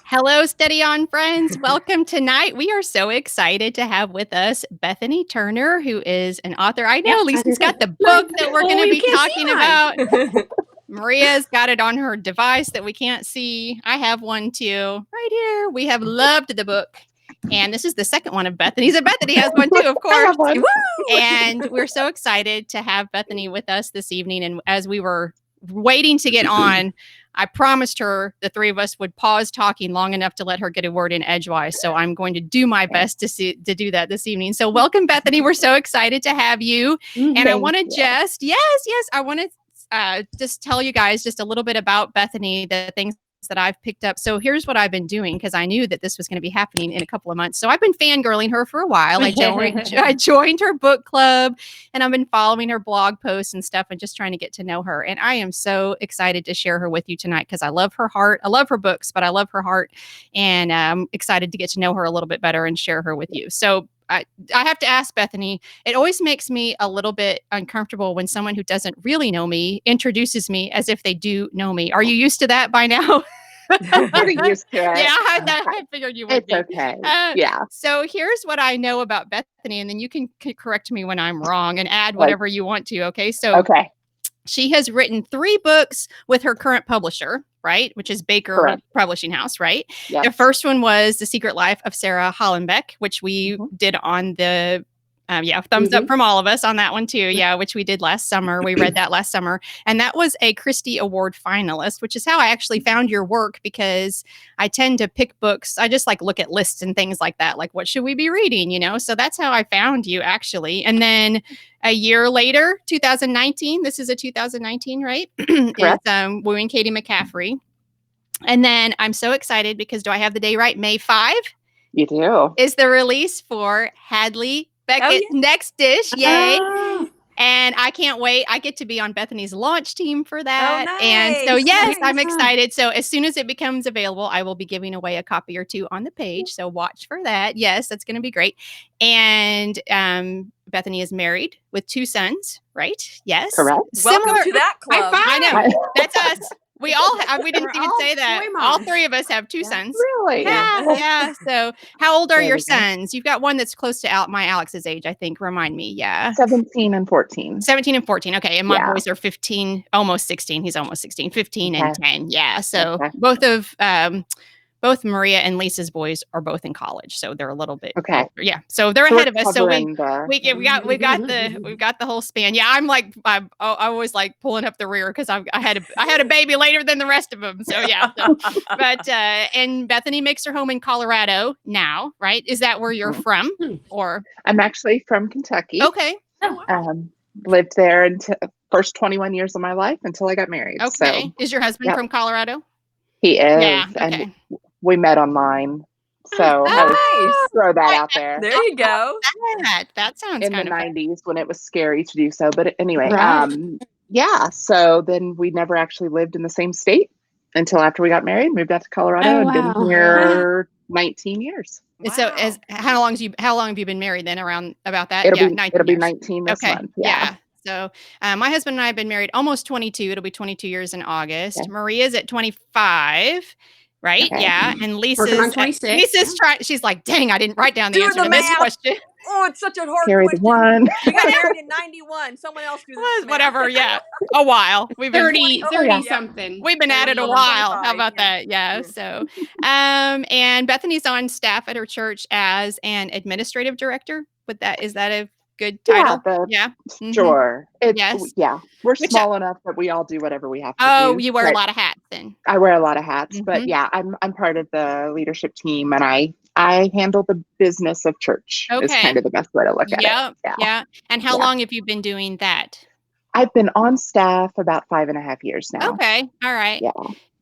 Hello, Steady On friends. Welcome tonight. We are so excited to have with us Bethany Turner, who is an author. I know Lisa's got the book that we're going to be talking about. Maria's got it on her device that we can't see. I have one too, right here. We have loved the book. And this is the second one of Bethany's. And Bethany has one too, of course. And we're so excited to have Bethany with us this evening. And as we were waiting to get on, I promised her the three of us would pause talking long enough to let her get a word in edgewise. So I'm going to do my best to do that this evening. So welcome, Bethany. We're so excited to have you. And I want to I want to just tell you guys just a little bit about Bethany, the things that I've picked up. So here's what I've been doing because I knew that this was going to be happening in a couple of months. So I've been fangirling her for a while. I joined her book club and I've been following her blog posts and stuff and just trying to get to know her. And I am so excited to share her with you tonight because I love her heart. I love her books, but I love her heart. And I'm excited to get to know her a little bit better and share her with you. So I have to ask Bethany, it always makes me a little bit uncomfortable when someone who doesn't really know me introduces me as if they do know me. Are you used to that by now? Pretty used to it. Yeah, I figured you would. It's okay. Yeah. So here's what I know about Bethany, and then you can correct me when I'm wrong and add whatever you want to. Okay. So she has written 3 books with her current publisher, right? Which is Baker Publishing House, right? Yes. The first one was The Secret Life of Sarah Hollenbeck, which we did on the thumbs up from all of us on that one too. Yeah, which we did last summer. We read that last summer. And that was a Christie Award finalist, which is how I actually found your work because I tend to pick books. I just look at lists and things like that. Like, what should we be reading? So that's how I found you actually. And then a year later, 2019, this is a 2019, right? Correct. Wooing Cadie McCaffrey. And then I'm so excited because do I have the day right? May 5? You do. Is the release for Hadley Beckett Next Dish. Yay. And I can't wait. I get to be on Bethany's launch team for that. Nice. And so, yes, I'm excited. So as soon as it becomes available, I will be giving away a copy or 2 on the page. So watch for that. Yes, that's going to be great. And Bethany is married with 2 sons, right? Yes. Correct. Welcome to that club. I know. That's us. We all have, we didn't even say that. All 3 of us have 2 sons. Really? Yeah. So how old are your sons? You've got one that's close to my Alex's age, I think. Remind me. Yeah. 17 and 14. 17 and 14. Okay. And my boys are 15, almost 16. He's almost 16, 15 and 10. Yeah. So both Maria and Lisa's boys are both in college, so they're a little bit older. Yeah. So they're ahead of us. So we got the whole span. Yeah, I was pulling up the rear because I had a baby later than the rest of them. So yeah. But and Bethany makes her home in Colorado now, right? Is that where you're from? Or I'm actually from Kentucky. Okay. Lived there until first 21 years of my life until I got married. Okay. So, is your husband from Colorado? He is. Yeah. Okay. And we met online. So I would throw that out there. There you go. That sounds in kind the of 90s when it was scary to do so. But anyway, so then we never actually lived in the same state until after we got married, moved out to Colorado and been here 19 years. Wow. So how long have you been married then around about that? It'll be 19 this month. Yeah. So my husband and I have been married almost 22. It'll be 22 years in August. Okay. Maria's at 25. Right. Okay. Yeah. And Lisa's 26. She's like, dang, I didn't write down the answer to this question. Oh, it's such a hard question. One. We got married in 91. Someone else do this. Whatever. Yeah. A while. We've been 30 something. We've been at it a while. How about that? Yeah. So, and Bethany's on staff at her church as an administrative director. Is that a good title? Sure. We're small enough that we all do whatever we have to do. Oh, you wear a lot of hats then. I wear a lot of hats, but yeah, I'm part of the leadership team and I handle the business of church is kind of the best way to look at it. Yeah. And how long have you been doing that? I've been on staff about 5.5 years now. Okay. All right. Yeah.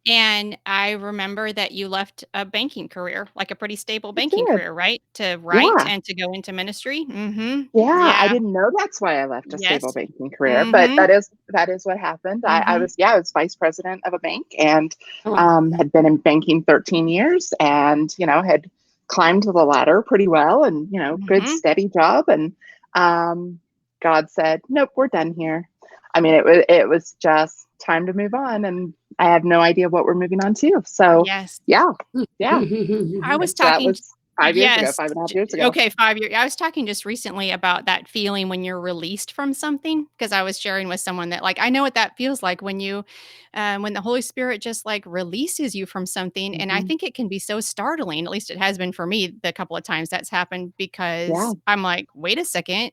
And I remember that you left a banking career, like a pretty stable banking career, right? To write and to go into ministry. Mm-hmm. Yeah, I didn't know that's why I left a stable banking career, but that is what happened. I was vice president of a bank and had been in banking 13 years and, had climbed the ladder pretty well and, good steady job. And God said, nope, we're done here. I mean, it was just time to move on. And, I have no idea what we're moving on to. So yes. yeah. I was So that talking. was 5 years ago, Yes. 5.5 years ago. Okay, 5 years. I was talking just recently about that feeling when you're released from something, because I was sharing with someone that, like, I know what that feels like when you, when the Holy Spirit just, like, releases you from something, and I Mhm. think it can be so startling, at least it has been for me the couple of times that's happened, Yeah. because I'm like, "Wait a second,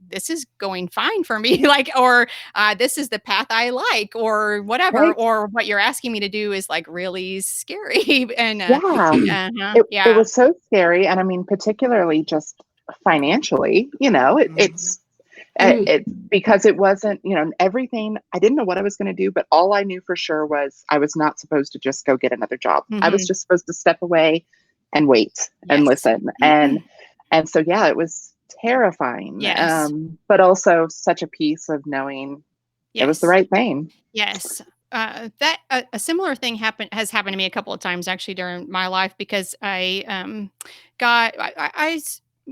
this is going fine for me," like, or, "This is the path I like," or whatever, Right. or, "What you're asking me to do is, like, really scary," and, Yeah. It yeah. was so scary. And I mean, particularly just financially, it because it wasn't, everything. I didn't know what I was going to do, but all I knew for sure was I was not supposed to just go get another job. I was Mhm. just supposed to step away and wait and Yes. listen. And so, yeah, it was terrifying. Yes. But also such a peace of knowing it was the Yes. right thing. Yes. That a similar thing has happened to me a couple of times actually during my life, because God,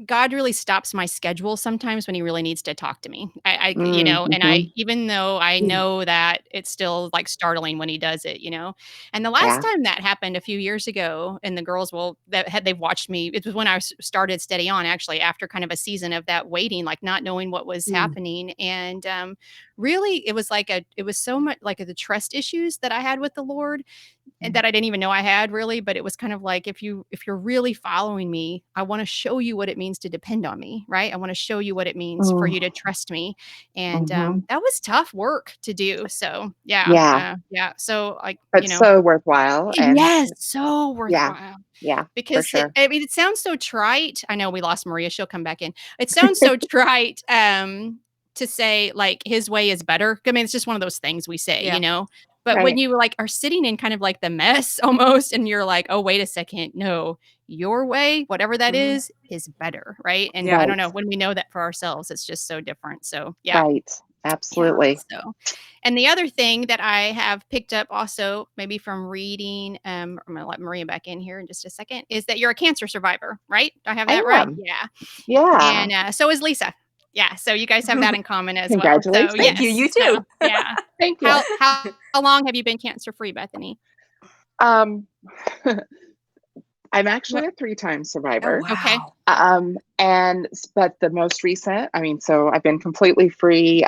God really stops my schedule sometimes when He really needs to talk to me. And I, Mm-hmm. even though I know that it's still like startling when He does it, And the last Yeah. time that happened a few years ago, and the girls they've watched me. It was when I started Steady On, actually, after kind of a season of that waiting, like not knowing what was happening, and really it was so much like the trust issues that I had with the Lord, and that I didn't even know I had, really. But it was kind of like, if you're really following me, I want to show you what it means to depend on me, right? I want to show you what it means for Mm, you to trust me. And mhm. that was tough work to do. So yeah, Yeah, yeah. So, like, but so worthwhile. And yes, so yeah, worthwhile. yeah, for Because sure. I mean, it sounds so trite. I know we lost Maria. She'll come back in. It sounds so trite, to say, like, His way is better. I mean, it's just one of those things we say, Yeah. But when Right. you, like, are sitting in kind of like the mess almost, and you're like, "Oh, wait a second. No, your way, whatever that Mhm. is better," right? And Yeah. I Right. don't know, when we know that for ourselves, it's just so different. So, yeah. Right. Yeah. Absolutely. So, and the other thing that I have picked up also, maybe from reading, I'm gonna let Maria back in here in just a second, is that you're a cancer survivor, right? Do I have I that right? am. Yeah. Yeah. And so is Lisa. Yeah. So you guys have that in common as well. So Thank you. Congratulations. You yes. So too. yeah. Thank you. How long have you been cancer free, Bethany? Um, I'm What? actually a 3-time Oh, survivor. Okay. wow. But the most recent, I mean, so I've been completely free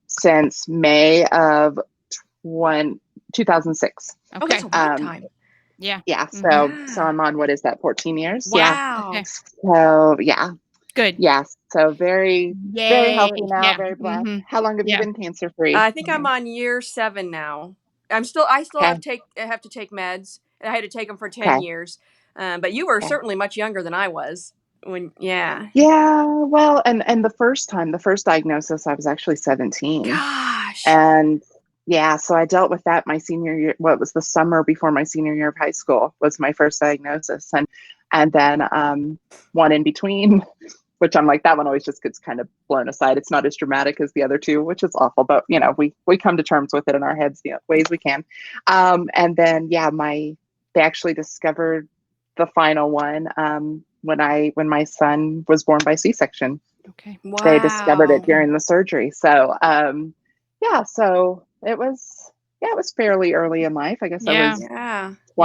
since May of 2006. Oh, that's Okay. a long Um, time. Yeah. yeah, Hmm. so I'm on, what is that, 14 years? Yeah. Wow. Okay. So yeah, Good. yes. So very, very Yay. healthy now, Yeah. very blessed. Hmm. How long have you Yeah. been cancer free? I think I'm on year 7 now. I still Okay. have to take meds. I had to take them for 10 Okay. years. But you were Okay. certainly much younger than I was yeah. Yeah, well, and the first diagnosis, I was actually 17. Gosh. And yeah, so I dealt with that my senior year. What was the summer before my senior year of high school was my first diagnosis, and then one in between, which I'm like, that one always just gets kind of blown aside. It's not as dramatic as the other two, which is awful, but we come to terms with it in our heads the ways we can. And then yeah, they actually discovered the final one when my son was born by C-section. Okay. They discovered it Wow. during the surgery. So yeah, so it was fairly early in life. I guess I Yeah. was Yeah. Yeah.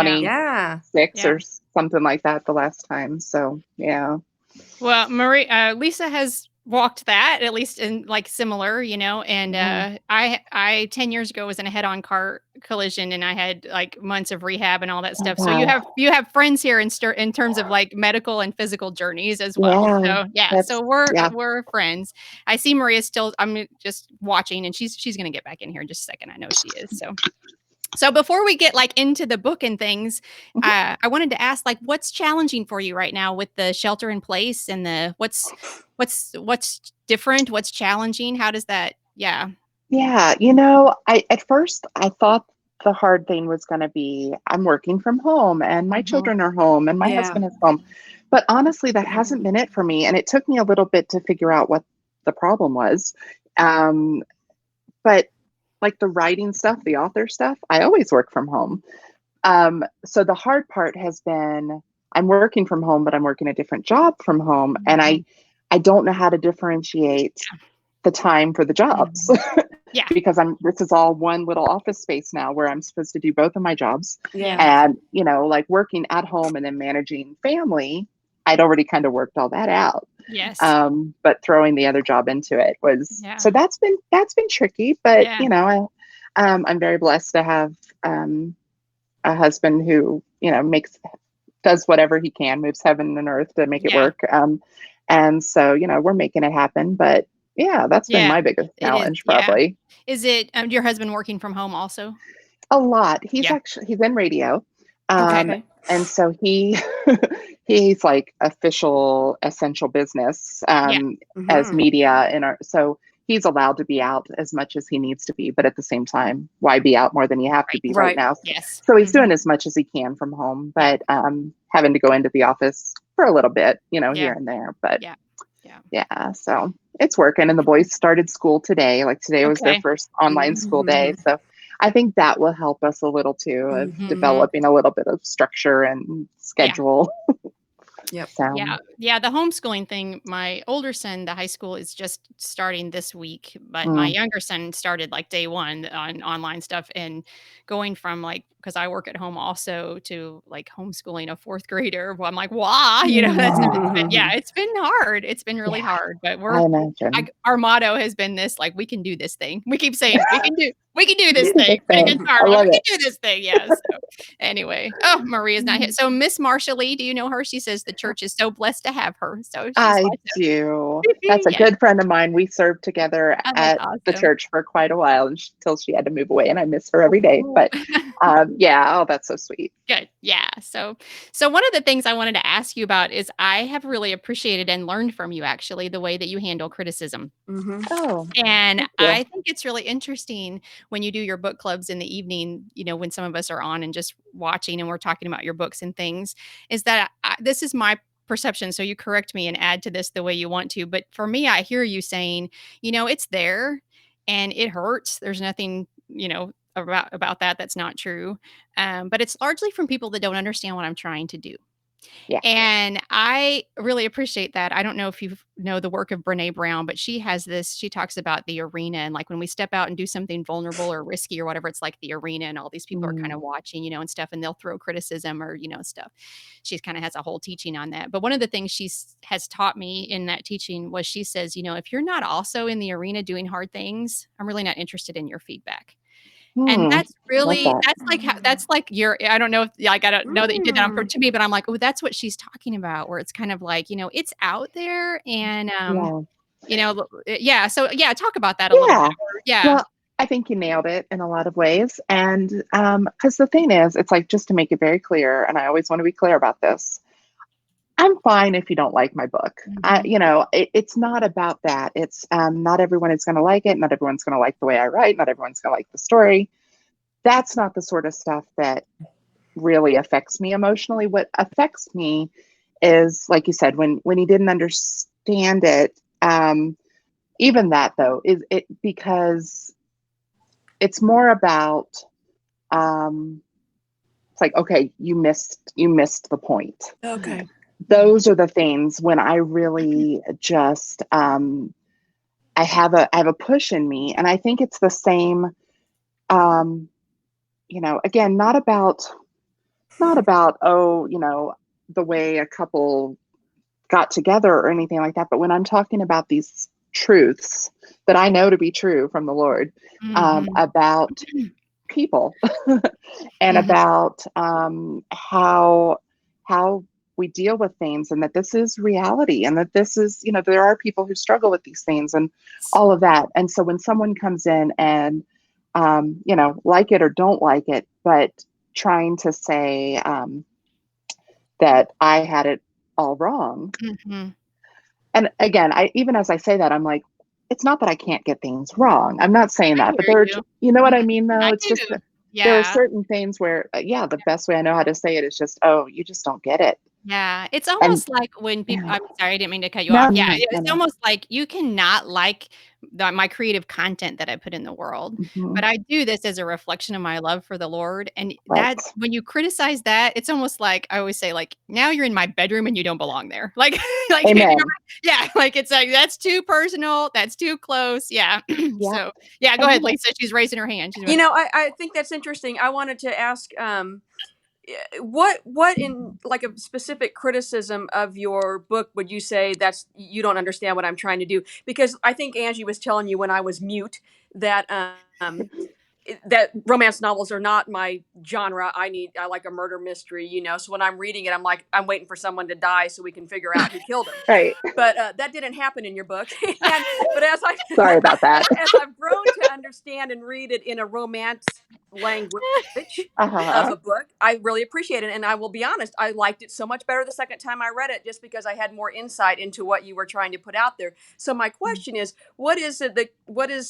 26 Yeah. or something like that the last time. So yeah. Well, Lisa has walked that, at least in like similar, and Yeah. I 10 years ago was in a head-on car collision, and I had like months of rehab and all that Oh stuff. So wow. you have friends here in terms of like medical and physical journeys as well. Yeah. So yeah, That's so we're yeah. we're friends. I see Maria still. I'm just watching, and she's gonna get back in here in just a second. I know she is. So before we get like into the book and things, Mhm. I wanted to ask, like, what's challenging for you right now with the shelter in place, and the what's different, what's challenging? How does that? Yeah. Yeah, I at first I thought the hard thing was going to be I'm working from home and my Mhm. children are home and my Yeah. husband is home. But honestly, that hasn't been it for me. And it took me a little bit to figure out what the problem was. Um, but like the writing stuff, the author stuff, I always work from home. So the hard part has been I'm working from home, but I'm working a different job from home. And Mhm. I don't know how to differentiate the time for the jobs. Mhm. Yeah. because this is all one little office space now where I'm supposed to do both of my jobs. Yeah. And, like working at home and then managing family, I'd already kind of worked all that out. Yes. But throwing the other job into it was, so that's been tricky, but I'm very blessed to have, a husband who, does whatever he can, moves heaven and earth to make it work. And so, we're making it happen, but that's been my biggest challenge probably. Is it your husband working from home also? A lot. He's in radio. Okay. And so he's like official essential business as media so he's allowed to be out as much as he needs to be, but at the same time, why be out more than you have to be right now? Yes. So he's doing as much as he can from home, but having to go into the office for a little bit, here and there. But so it's working. And the boys started school today. Like today was their first online school day. So I think that will help us a little too of developing a little bit of structure and schedule. Yep. So. Yeah. The homeschooling thing, my older son, the high school is just starting this week, but my younger son started like day one on online stuff, and going from because I work at home also to like homeschooling a fourth grader. Well, I'm like, why? It's been hard. It's been really hard, but our motto has been this, like, we can do this thing. We keep saying we can do this thing. We can do this thing. Yeah. So anyway, Maria's not here. So Miss Marsha Lee, do you know her? She says the church is so blessed to have her. So I do. That's a good friend of mine. We served together at the church for quite a while until she had to move away, and I miss her every day. But that's so sweet. Good. Yeah. So one of the things I wanted to ask you about is I have really appreciated and learned from you actually the way that you handle criticism. And I think it's really interesting when you do your book clubs in the evening, when some of us are on and just watching and we're talking about your books and things, is that this is my perception. So you correct me and add to this the way you want to. But for me, I hear you saying, it's there and it hurts. There's nothing, about that that's not true. But it's largely from people that don't understand what I'm trying to do. Yeah. And I really appreciate that. I don't know if you know the work of Brene Brown, but she talks about the arena, and like when we step out and do something vulnerable or risky or whatever, it's like the arena and all these people are kind of watching, and stuff, and they'll throw criticism or, stuff. She kind of has a whole teaching on that. But one of the things she has taught me in that teaching was she says, if you're not also in the arena doing hard things, I'm really not interested in your feedback. And that's really, that's like your, I don't know if, I don't know that you did that to me, but I'm like, oh, that's what she's talking about, where it's kind of like, it's out there and, So talk about that a little bit. Yeah. Well, I think you nailed it in a lot of ways. And, cause the thing is, it's like, just to make it very clear, and I always want to be clear about this, I'm fine if you don't like my book. It's not about that. It's not everyone is going to like it. Not everyone's going to like the way I write. Not everyone's going to like the story. That's not the sort of stuff that really affects me emotionally. What affects me is, like you said, when he didn't understand it. Even that though is it because it's more about. It's like, okay, you missed the point. Okay. Those are the things when I really just, I have a push in me, and I think it's the same, again, not about, the way a couple got together or anything like that. But when I'm talking about these truths that I know to be true from the Lord, about people and about, how we deal with things, and that this is reality, and that this is, there are people who struggle with these things and all of that. And so when someone comes in and, like it or don't like it, but trying to say that I had it all wrong. And again, even as I say that, I'm like, it's not that I can't get things wrong. I'm not saying that, but you know what I mean, though? It's just that there are certain things where, the best way I know how to say it is just, oh, you just don't get it. Yeah, it's almost like when people, I'm sorry, I didn't mean to cut you off. Yeah, it's almost like you cannot like my creative content that I put in the world. Mhm. But I do this as a reflection of my love for the Lord. And Right. that when you criticize that, it's almost like I always say, like, now you're in my bedroom and you don't belong there. Like, like Amen. yeah, like it's like that's too personal, that's too close. Yeah. Yeah. So yeah, go ahead, Lisa. She's raising her hand. You know, I think that's interesting. I wanted to ask what in like a specific criticism of your book would you say that's you don't understand what I'm trying to do? Because I think Angie was telling you when I was mute that that romance novels are not my genre. I like a murder mystery, you know. So when I'm reading it, I'm like, I'm waiting for someone to die so we can figure out who killed him. Right. But that didn't happen in your book. But as I Sorry about that. as I've grown to understand and read it in a romance language of a book, I really appreciate it. And I will be honest, I liked it so much better the second time I read it, just because I had more insight into what you were trying to put out there. So my question is, what is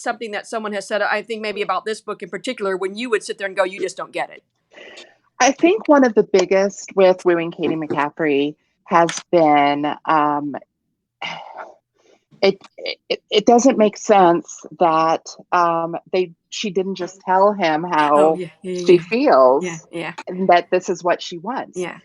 something that someone has said, I think maybe about this book in particular, when you would sit there and go, you just don't get it? I think one of the biggest with wooing Cadie McCaffrey has been it doesn't make sense that she didn't just tell him how she feels and that this is what she wants. Yeah.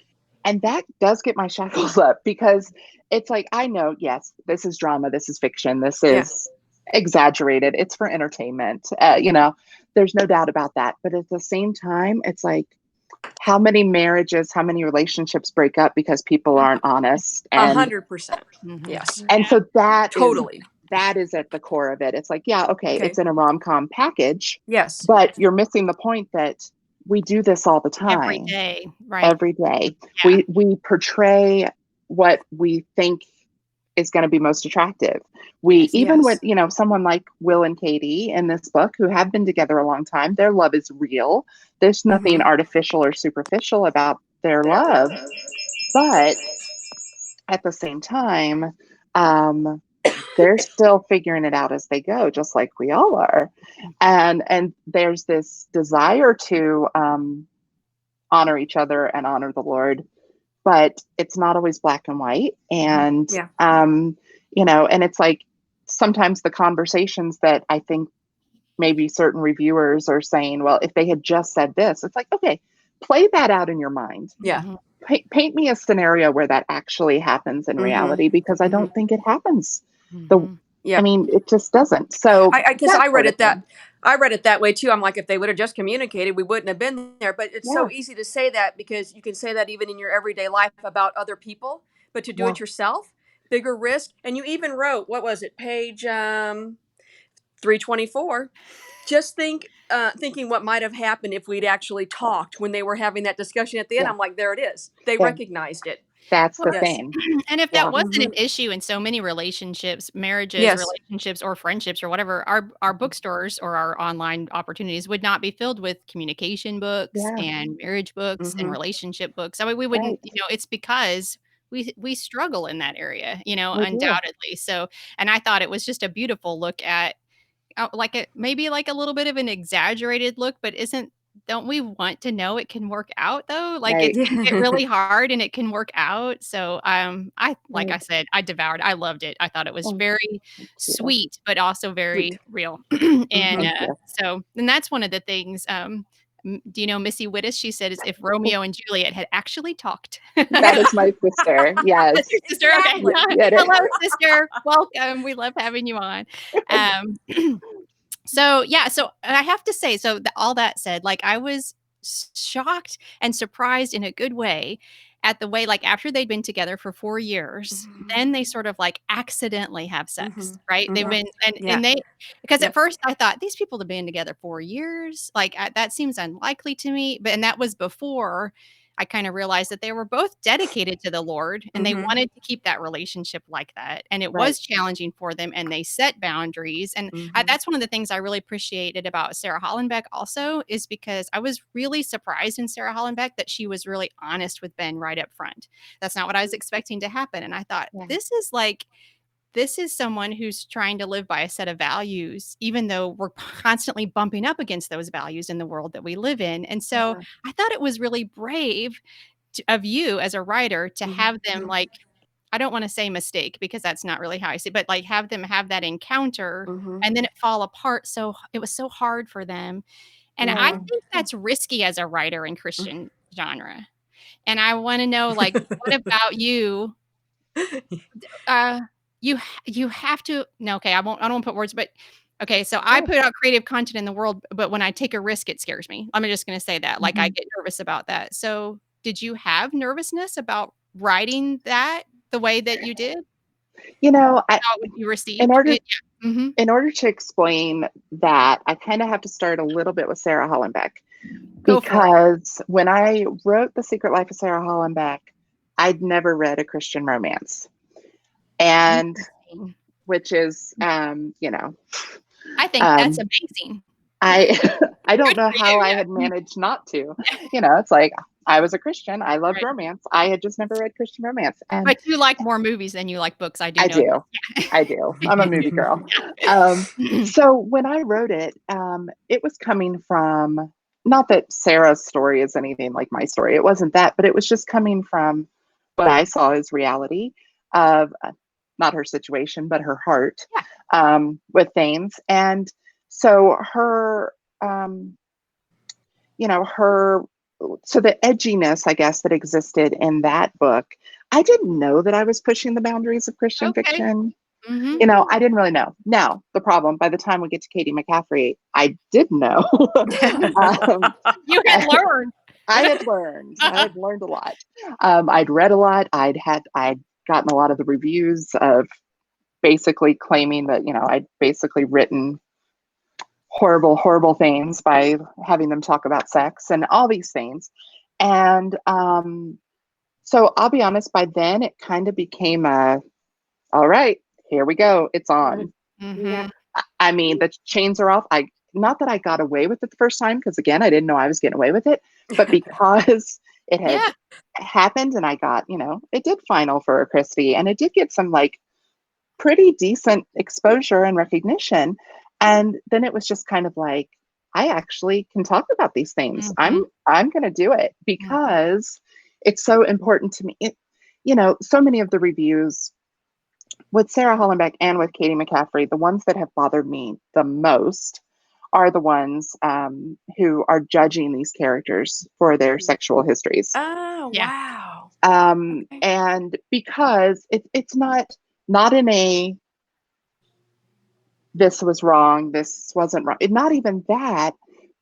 And that does get my shackles up, because it's like, I know, yes, this is drama, this is fiction, this is exaggerated, it's for entertainment. You know, there's no doubt about that. But at the same time, it's like, how many marriages, how many relationships break up because people aren't honest? And 100%. Yes. And so that totally that is at the core of it. It's like, yeah, okay, it's in a rom-com package. Yes. But you're missing the point that we do this all the time. Every day, right? Every day. Yeah. We portray what we think is going to be most attractive. With, you know, someone like Will and Cadie in this book, who have been together a long time, their love is real. There's nothing artificial or superficial about their love. But at the same time, they're still figuring it out as they go, just like we all are. And there's this desire to honor each other and honor the Lord, but it's not always black and white. And, you know, and it's like, sometimes the conversations that I think maybe certain reviewers are saying, well, if they had just said this, it's like, okay, play that out in your mind. Yeah. Paint me a scenario where that actually happens in reality, because I don't think it happens. I mean, it just doesn't. So I guess I read it that way too. I'm like, if they would have just communicated, we wouldn't have been there. But it's so easy to say that, because you can say that even in your everyday life about other people, but to do it yourself, bigger risk. And you even wrote, what was it, page 324, just thinking what might have happened if we'd actually talked when they were having that discussion at the end. I'm like, there it is. They recognized it. That's the thing. And if that wasn't an issue in so many relationships, marriages, relationships, or friendships, or whatever, our bookstores or our online opportunities would not be filled with communication books and marriage books and relationship books. I mean, we wouldn't, you know, it's because we struggle in that area, you know, undoubtedly. So, and I thought it was just a beautiful look at, maybe like a little bit of an exaggerated look, but don't we want to know it can work out though? Like it can get really hard and it can work out. So like I said, I devoured. I loved it. I thought it was very sweet, but also very real. And and that's one of the things. Do you know Missy Wittes? She said, if Romeo and Juliet had actually talked. That is my sister. Yes. That's your sister. Okay. Hello, sister. Welcome. We love having you on. So I have to say, all that said, like, I was shocked and surprised in a good way at the way, like, after they'd been together for 4 years, then they sort of like accidentally have sex, right? They've been, and they, because at first I thought, these people have been together 4 years, like that seems unlikely to me. And that was before I kind of realized that they were both dedicated to the Lord and they wanted to keep that relationship like that. And it was challenging for them, and they set boundaries. And that's one of the things I really appreciated about Sarah Hollenbeck also, is because I was really surprised in Sarah Hollenbeck that she was really honest with Ben right up front. That's not what I was expecting to happen. And I thought, this is someone who's trying to live by a set of values, even though we're constantly bumping up against those values in the world that we live in. And so I thought it was really brave of you as a writer to have them, like, I don't want to say mistake because that's not really how I see it, but like have them have that encounter and then it fall apart. So it was so hard for them. And I think that's risky as a writer in Christian genre. And I want to know, like, what about you? You have to, no, okay, I don't want to put words, but okay, so I put out creative content in the world, but when I take a risk, it scares me. I'm just going to say that. Like, I get nervous about that. So did you have nervousness about writing that the way that you did? How would you receive in order it? Yeah. in order to explain that, I kind of have to start a little bit with Sarah Hollenbeck. Go for it. Because when I wrote The Secret Life of Sarah Hollenbeck, I'd never read a Christian romance. And which is, I think that's amazing. I don't know how I had managed not to. It's like I was a Christian. I loved romance. I had just never read Christian romance. But you like more movies than you like books. I do. I do. I'm a movie girl. So when I wrote it, it was coming from, not that Sarah's story is anything like my story. It wasn't that, but it was just coming from what I saw as reality of not her situation, but her heart with things. And so so the edginess, I guess, that existed in that book, I didn't know that I was pushing the boundaries of Christian fiction. I didn't really know. Now, the problem, by the time we get to Cadie McCaffrey, I did know. You had learned. I had learned. I had learned a lot. I'd read a lot. I'd gotten a lot of the reviews of basically claiming that, I'd basically written horrible, horrible things by having them talk about sex and all these things. And so I'll be honest, by then it kind of became all right, here we go. It's on. I mean, the chains are off. Not that I got away with it the first time, because again, I didn't know I was getting away with it, but because it had happened and I got, it did final for a Christie and it did get some like pretty decent exposure and recognition. And then it was just kind of like, I actually can talk about these things. I'm going to do it because it's so important to me. So many of the reviews with Sarah Hollenbeck and with Cadie McCaffrey, the ones that have bothered me the most are the ones who are judging these characters for their sexual histories. Oh, wow. And because it's not in a, this was wrong, this wasn't wrong. Not even that,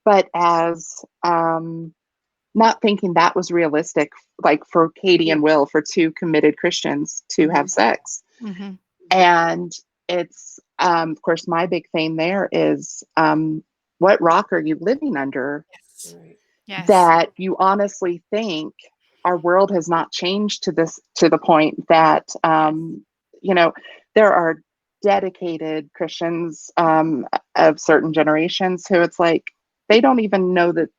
but as not thinking that was realistic, like for Cadie and Will, for two committed Christians to have sex. And it's, of course, my big thing there is, what rock are you living under that you honestly think our world has not changed to the point that, there are dedicated Christians of certain generations who it's like, they don't even know that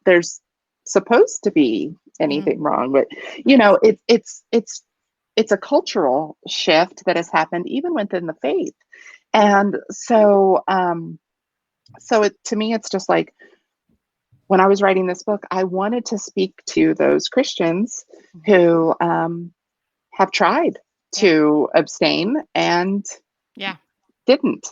there's supposed to be anything wrong with, it's a cultural shift that has happened even within the faith. And so, to me, it's just like, when I was writing this book, I wanted to speak to those Christians who have tried to abstain and didn't.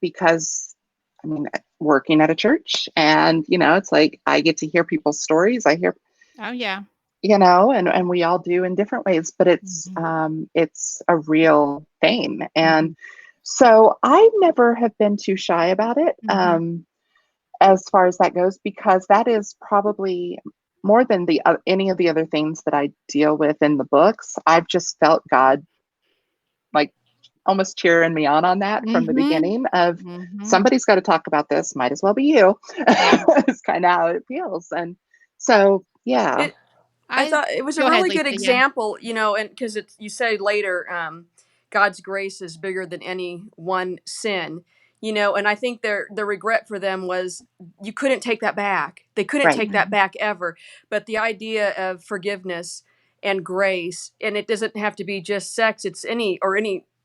Because, I mean, working at a church and, it's like, I get to hear people's stories. I hear, and we all do in different ways, but it's a real thing. And so I never have been too shy about it. As far as that goes, because that is probably more than any of the other things that I deal with in the books. I've just felt God like almost cheering me on that from the beginning of somebody's got to talk about this. Might as well be you. It's kind of how it feels. And so, I thought it was a really good example, and because you say later, God's grace is bigger than any one sin. And I think the regret for them was you couldn't take that back. They couldn't take that back ever. But the idea of forgiveness and grace, and it doesn't have to be just sex. It's any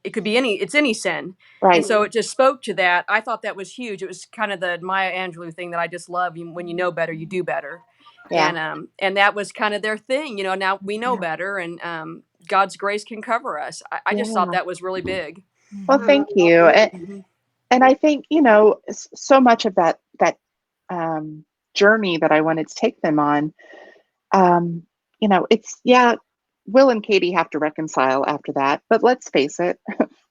it could be any sin. Right. And so it just spoke to that. I thought that was huge. It was kind of the Maya Angelou thing that I just love. When you know better, you do better. Yeah. And that was kind of their thing. Now we know better, and God's grace can cover us. I just thought that was really big. Well, thank you. And I think, so much of that journey that I wanted to take them on, it's, Will and Cadie have to reconcile after that, but let's face it,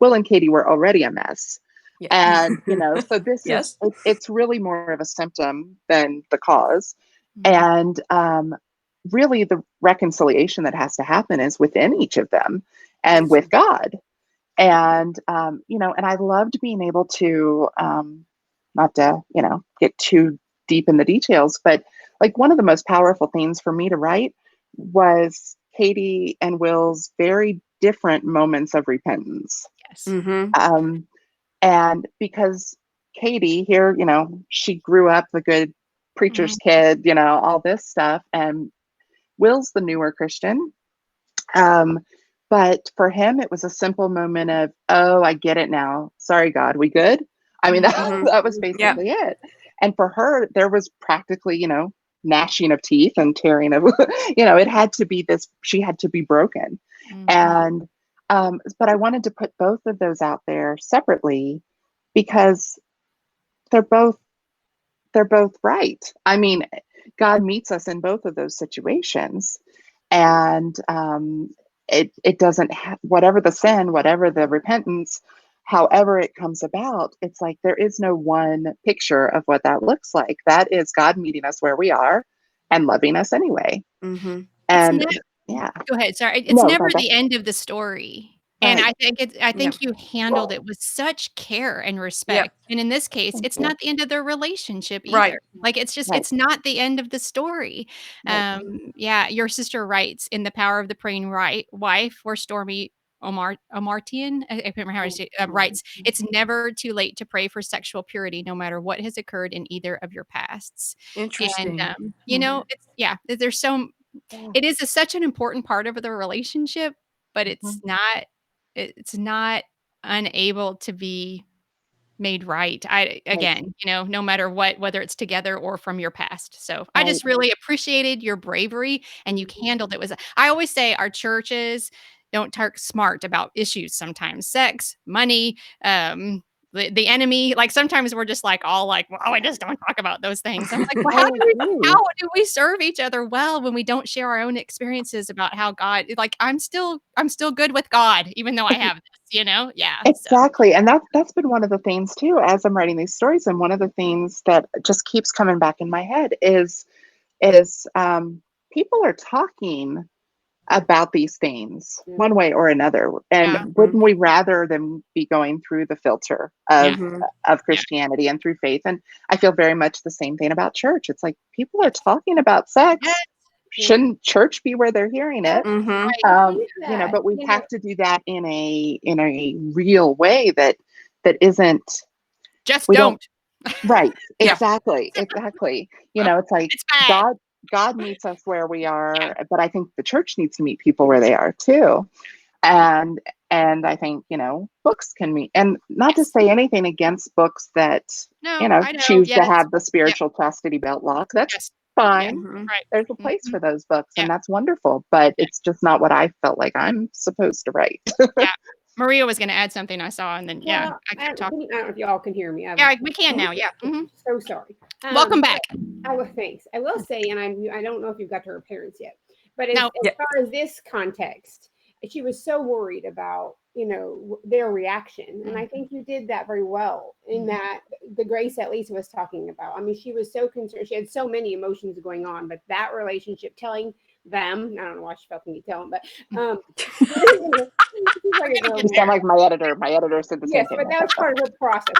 Will and Cadie were already a mess. Yeah. And, so this is, it's really more of a symptom than the cause. And really the reconciliation that has to happen is within each of them and with God. And, and I loved being able to, not to, get too deep in the details, but like one of the most powerful things for me to write was Cadie and Will's very different moments of repentance. Yes. And because Cadie here, she grew up the good preacher's kid, all this stuff, and Will's the newer Christian. But for him, it was a simple moment of, oh, I get it now. Sorry, God, we good? I mean, that was basically it. And for her, there was practically, gnashing of teeth and tearing of, it had to be this, she had to be broken. And, but I wanted to put both of those out there separately because they're both right. I mean, God meets us in both of those situations. And, it doesn't have, whatever the sin, whatever the repentance, however it comes about, it's like there is no one picture of what that looks like. That is God meeting us where we are and loving us anyway. And go ahead. Sorry. It's never the end of the story. And I think you handled it with such care and respect. And in this case, it's not the end of their relationship either. Right. Like it's just, it's not the end of the story. Your sister writes in The Power of the Praying Wife, where Stormy Omartian, I can't remember how to say it, writes, it's never too late to pray for sexual purity, no matter what has occurred in either of your pasts. Interesting. And, there's it is such an important part of the relationship, but it's not unable to be made right. No matter what, whether it's together or from your past. So I just really appreciated your bravery, and you handled it. I always say our churches don't talk smart about issues sometimes, sex, money, the enemy. Like sometimes we're just like all like, well, I just don't talk about those things. I'm like, well, how do we serve each other well when we don't share our own experiences about how God, like I'm still good with God, even though I have this, Yeah. Exactly. So. And that's been one of the things too, as I'm writing these stories. And one of the things that just keeps coming back in my head is people are talking about these things one way or another. And wouldn't we rather them be going through the filter of Christianity and through faith? And I feel very much the same thing about church. It's like people are talking about sex. Shouldn't church be where they're hearing it? But we have to do that in a real way that isn't just don't. Right. Exactly. Exactly. It's like God meets us where we are, but I think the church needs to meet people where they are too. And I think, books can meet, and not to say anything against books that, choose to have the spiritual chastity belt lock. That's fine. Right. There's a place for those books and that's wonderful, but it's just not what I felt like I'm supposed to write. Maria was going to add something I saw, and then I can talk. I don't know if y'all can hear me. We can now. Yeah. So sorry. Welcome back. Thanks. I will say, and I don't know if you've got to her parents yet, but as far as this context, she was so worried about their reaction, and I think you did that very well in that the grace that Lisa was talking about. I mean, she was so concerned. She had so many emotions going on, but that relationship, telling them, I don't know why she felt the need to tell them, but you sound like my editor. My editor said the same thing. Yes, but that was part of her process.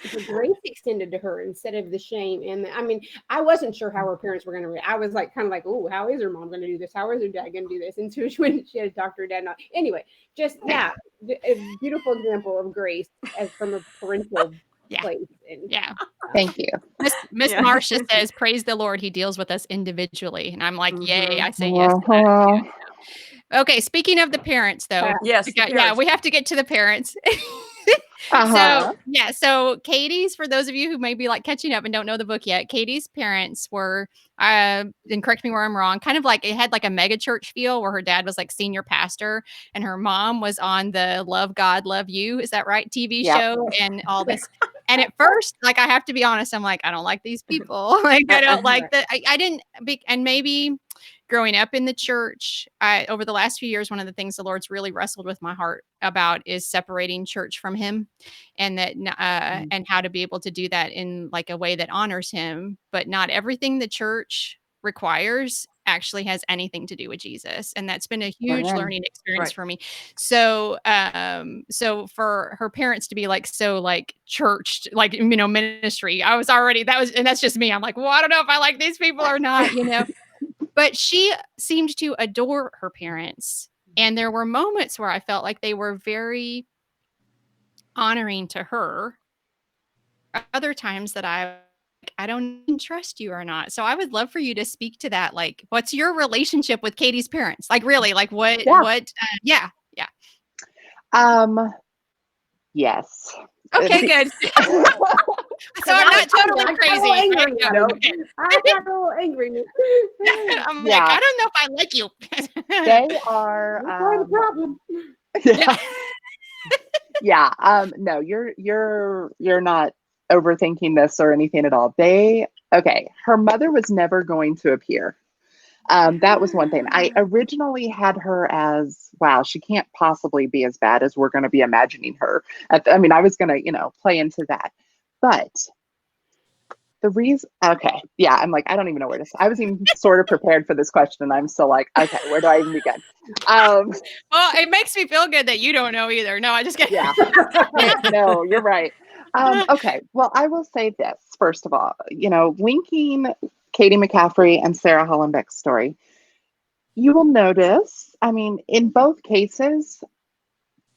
But the grace extended to her instead of the shame. And I mean, I wasn't sure how her parents were going to react. I was like, kind of like, oh, how is her mom going to do this? How is her dad going to do this? And so when she had a doctor, dad, not anyway, just a beautiful example of grace as from a parental place. And, thank you. Miss Marcia says, praise the Lord, he deals with us individually. And I'm like, yay, I say yes to that. Okay, speaking of the parents, though. Yes. Yeah, we have to get to the parents. So Cadie's, for those of you who may be like catching up and don't know the book yet, Cadie's parents were, and correct me where I'm wrong, kind of like it had like a mega church feel where her dad was like senior pastor and her mom was on the Love God, Love You, is that right? TV show and all this. And at first, like, I have to be honest, I'm like, I don't like these people. Like, I don't like that. I didn't, and maybe growing up in the church, over the last few years, one of the things the Lord's really wrestled with my heart about is separating church from him, and that, and how to be able to do that in like a way that honors him. But not everything the church requires actually has anything to do with Jesus. And that's been a huge learning experience for me. So, so for her parents to be like, so like churched, like, ministry, I was already, and that's just me. I'm like, well, I don't know if I like these people or not, but she seemed to adore her parents. And there were moments where I felt like they were very honoring to her. Other times that I don't even trust you or not. So I would love for you to speak to that. Like, what's your relationship with Cadie's parents? Like, really, like what, yeah. Yes. Okay, good. So I'm not totally crazy. I got a little angry. I'm like, I don't know if I like you. They are the problem. No, you're not overthinking this or anything at all. Her mother was never going to appear. That was one thing. I originally had her as, wow, she can't possibly be as bad as we're going to be imagining her. I was going to, play into that. But the reason, I'm like, I don't even know where to start. I was even sort of prepared for this question, and I'm still like, okay, where do I even begin? Well, it makes me feel good that you don't know either. No, I just get No, you're right. Okay, well, I will say this, first of all, linking Cadie McCaffrey and Sarah Hollenbeck's story, you will notice, in both cases,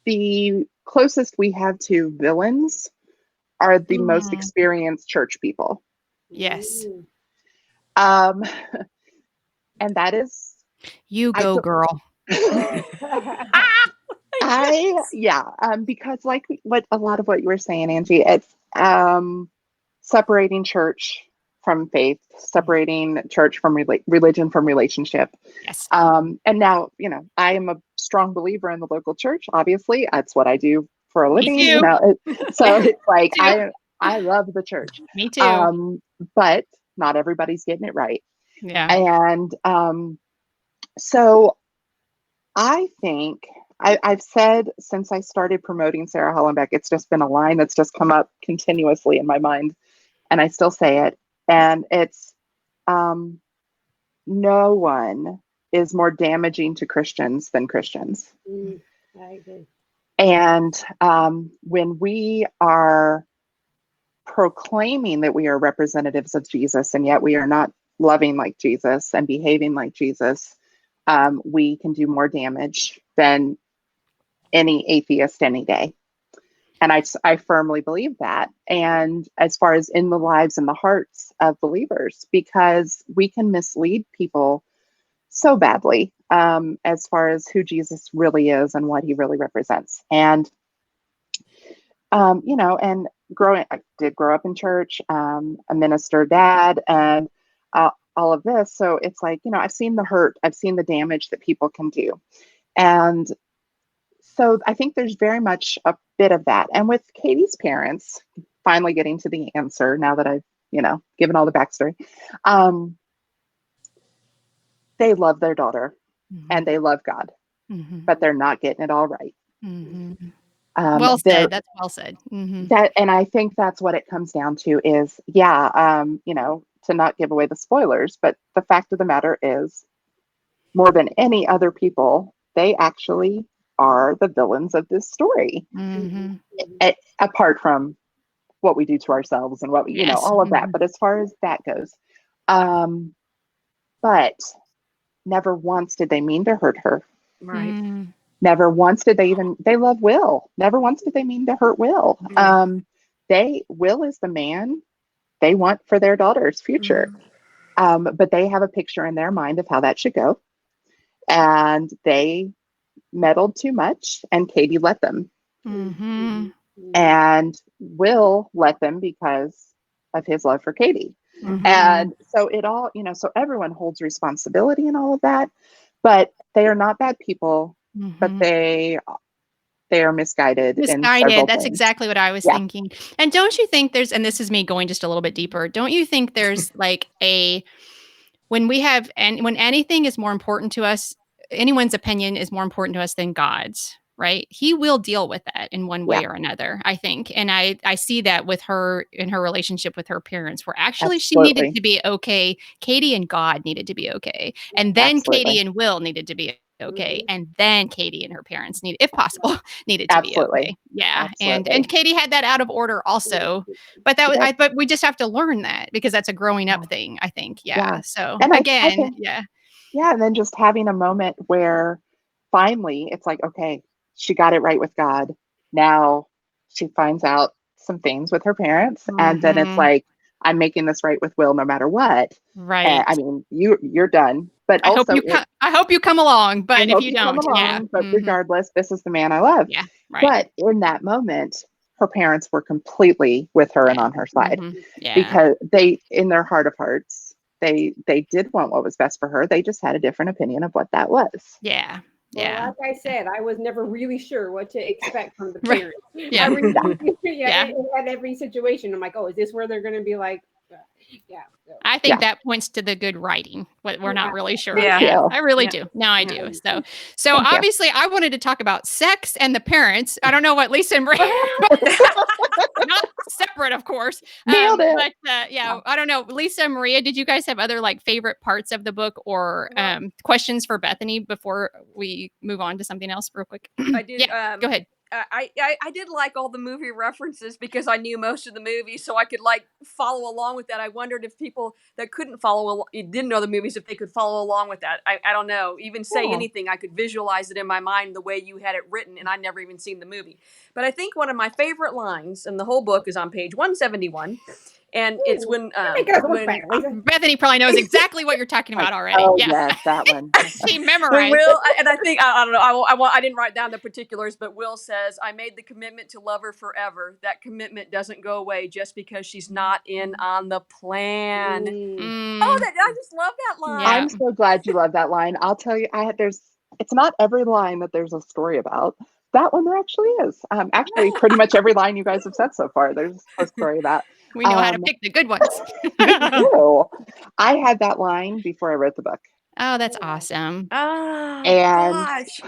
the closest we have to villains are the most experienced church people. Yes. And that is... You go, girl. Because like a lot of what you were saying, Angie, it's separating church from faith, separating church from religion from relationship. Yes. And now, I am a strong believer in the local church. Obviously, that's what I do for a living. Me too. So it's like I love the church. Me too. But not everybody's getting it right. Yeah. And so I think I've said since I started promoting Sarah Hollenbeck, it's just been a line that's just come up continuously in my mind, and I still say it. And it's no one is more damaging to Christians than Christians. I agree. And when we are proclaiming that we are representatives of Jesus, and yet we are not loving like Jesus and behaving like Jesus, we can do more damage than any atheist any day. And I firmly believe that. And as far as in the lives and the hearts of believers, because we can mislead people so badly as far as who Jesus really is and what he really represents. And, and I did grow up in church, a minister dad, and all of this. So it's like, I've seen the hurt, I've seen the damage that people can do. And so I think there's very much a bit of that. And with Cadie's parents, finally getting to the answer now that I've, given all the backstory, they love their daughter and they love God, but they're not getting it all right. Well said. That's well said. And I think that's what it comes down to is, to not give away the spoilers, but the fact of the matter is, more than any other people, they actually are the villains of this story. Apart from what we do to ourselves and what we, all of that. But as far as that goes, but never once did they mean to hurt her. Right. Never once did they love Will. Never once did they mean to hurt Will. Will is the man they want for their daughter's future. But they have a picture in their mind of how that should go. and they meddled too much, and Cadie let them. Mm-hmm. And Will let them because of his love for Cadie. Mm-hmm. And so it all, so everyone holds responsibility in all of that, but they are not bad people, but they are misguided. Misguided. That's things. Exactly what I was thinking. And don't you think and this is me going just a little bit deeper, don't you think there's like when anything is more important to us, anyone's opinion is more important to us than God's, right? He will deal with that in one way or another, I think. And I see that with her in her relationship with her parents, where actually she needed to be okay. Cadie and God needed to be okay. And then Cadie and Will needed to be okay. And then Cadie and her parents if possible, needed to be okay. Yeah. And Cadie had that out of order also. But but we just have to learn that, because that's a growing up thing, I think. Yeah. So and again, and then just having a moment where finally it's like, okay, she got it right with God. Now she finds out some things with her parents, and then it's like, I'm making this right with Will no matter what. Right. I mean, you're done. But I hope you come along, but if you don't, but regardless, this is the man I love. Yeah. Right. But in that moment, her parents were completely with her and on her side, because they, in their heart of hearts, they did want what was best for her. They just had a different opinion of what that was. Yeah. Well, like I said, I was never really sure what to expect from the parents. Yeah. At every situation, I'm like, oh, is this where they're going to be like, I think that points to the good writing. We're not really sure. Yeah. I really do. Now I do. So obviously I wanted to talk about sex and the parents. I don't know what Lisa and Maria, not separate, of course. Nailed it. But I don't know. Lisa and Maria, did you guys have other like favorite parts of the book, or questions for Bethany before we move on to something else real quick? I did. Go ahead. I did like all the movie references, because I knew most of the movie, so I could like follow along with that. I wondered if people that couldn't didn't know the movies, if they could follow along with that. I don't know. Even say anything, I could visualize it in my mind the way you had it written, and I'd never even seen the movie. But I think one of my favorite lines in the whole book is on page 171. And it's when Bethany probably knows exactly what you're talking about already. Oh, yes, that one. She memorized. Will, and I think I don't know. I didn't write down the particulars, but Will says, "I made the commitment to love her forever. That commitment doesn't go away just because she's not in on the plan." Oh, I just love that line. I'm so glad you love that line. I'll tell you, it's not every line that there's a story about. That one there actually is. Actually, pretty much every line you guys have said so far, there's a story about. We know how to pick the good ones. I had that line before I wrote the book. Oh, that's awesome. Oh, and gosh.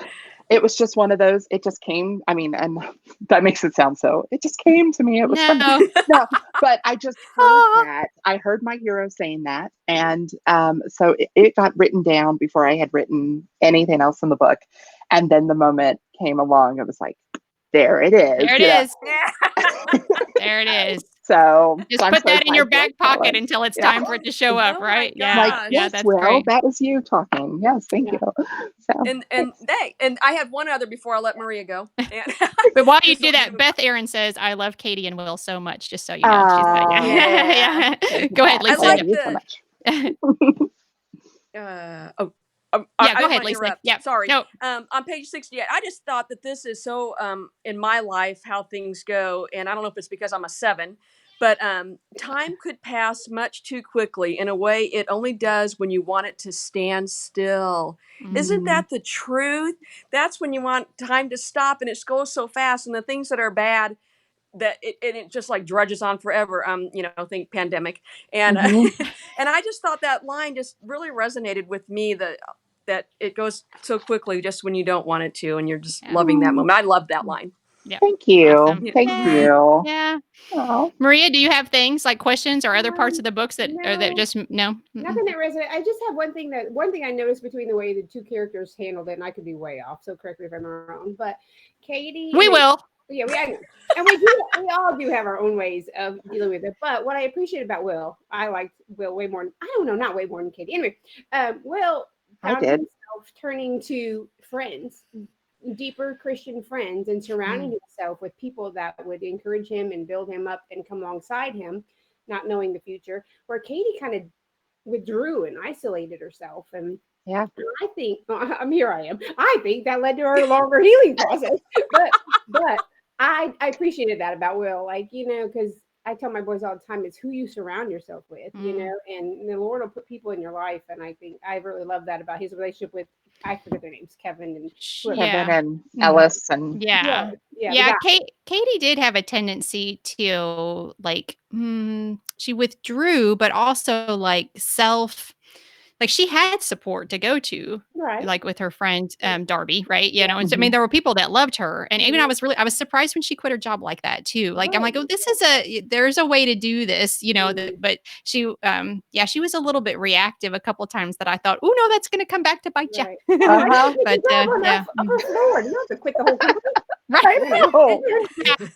It was just one of those, it just came, and that makes it sound so, it just came to me. It was funny. No, but I just heard that. I heard my hero saying that. And so it got written down before I had written anything else in the book. And then the moment came along, it was like, there it is. There it is. There it is. So just put that in your back pocket until it's time for it to show up, right? That's Will, great. That was you talking. Yes, thank you. So. And I have one other before I let Maria go. But while you do that, Beth Aaron says, "I love Cadie and Will so much." Just so you know, she's Go ahead, Lisa. I like go ahead, Lisa. Yeah, sorry. No. On page 68, I just thought that this is so in my life how things go, and I don't know if it's because I'm a 7, but time could pass much too quickly in a way it only does when you want it to stand still. Isn't that the truth? That's when you want time to stop, and it goes so fast, and the things that are bad, that it just like drudges on forever. Think pandemic, and and I just thought that line just really resonated with me. That it goes so quickly just when you don't want it to, and you're just loving that moment. I love that line. Yeah. Thank you. Awesome. Thank you. Yeah. Oh. Maria, do you have things like questions or other parts of the books that just no? Nothing that resonates. I just have one thing I noticed between the way the two characters handled it, and I could be way off, so correct me if I'm wrong. But Cadie, we will. Yeah, and we all do have our own ways of dealing with it. But what I appreciate about Will, I liked Will way more. Not way more than Cadie. Anyway, Will found himself turning to friends, deeper Christian friends, and surrounding himself with people that would encourage him and build him up and come alongside him, not knowing the future. Where Cadie kind of withdrew and isolated herself, and Yeah. And I think here I am. I think that led to our longer healing process. But I appreciated that about Will, like, because I tell my boys all the time, it's who you surround yourself with, and the Lord will put people in your life. And I think I really love that about his relationship with, I forget their names, Kevin and Kevin and Ellis and Cadie did have a tendency to like she withdrew, but also like she had support to go to, right, like with her friend Darby, right? And so, I mean, there were people that loved her, and even I was surprised when she quit her job like that too. Like I'm like, oh, there's a way to do this, but she she was a little bit reactive a couple times that I thought, oh no, that's going to come back to bite you. But Lord, you have to quit the whole company. Right.